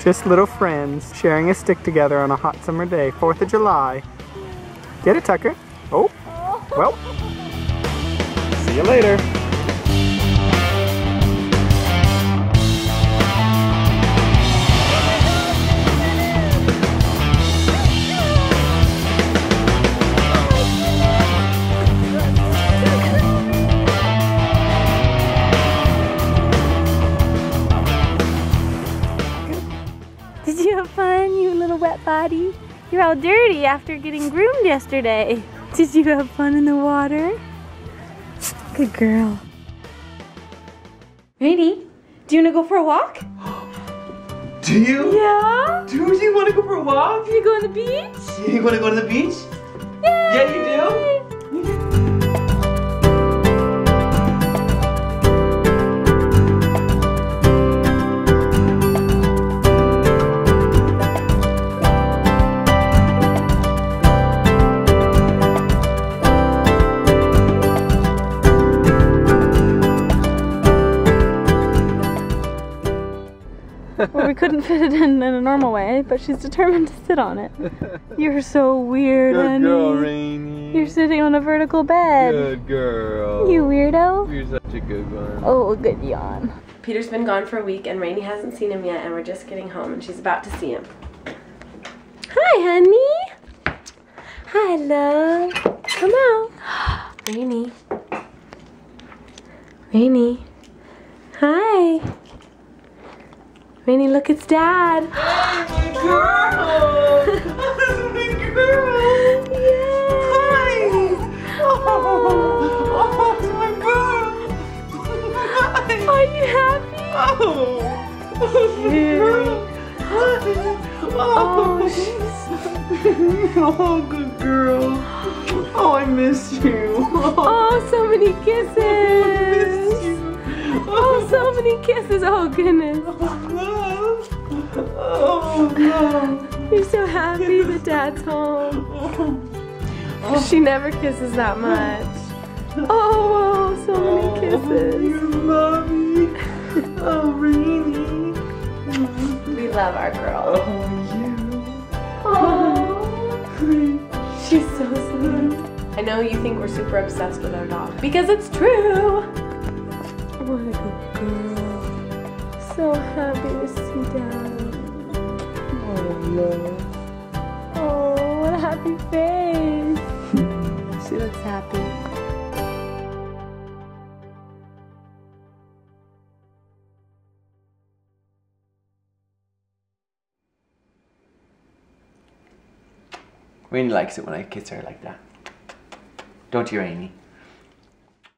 Just little friends sharing a stick together on a hot summer day, 4th of July. Get it, Tucker? Oh, well, see you later. Did you have fun, you little wet body? You're all dirty after getting groomed yesterday. Did you have fun in the water? Good girl. Rainy, do you want to go for a walk? Do you? Yeah? Do you want to go for a walk? You want to go on the beach? You want to go to the beach? Yay! Yeah, you do? Well, we couldn't fit it in a normal way, but she's determined to sit on it. You're so weird, honey. Good girl, Rainy. You're sitting on a vertical bed. Good girl. You weirdo. You're such a good one. Oh, good yawn. Peter's been gone for a week and Rainy hasn't seen him yet, and we're just getting home and she's about to see him. Hi, honey. Hi, love. Come out. Rainy. Rainy. Hi. Rainy, look, it's Dad. Hey, my girl! That's my girl! Yay! Hi! Oh, my girl! Hi! Are you happy? Oh! Cute. Girl! Hi! Oh, Oh, good girl! Oh, I miss you! Oh, so many kisses! I miss you! Oh, so many kisses! Oh, goodness! Oh, no. You're so happy that Dad's home. She never kisses that much. Oh, so many kisses. You mommy. Oh, Rainy. We love our girl. Oh, you. Oh, she's so sweet. I know you think we're super obsessed with our dog because it's true. What a good girl. So happy to see Dad. Oh, love. Oh, what a happy face. She looks happy. Rainy likes it when I kiss her like that. Don't you, Rainy?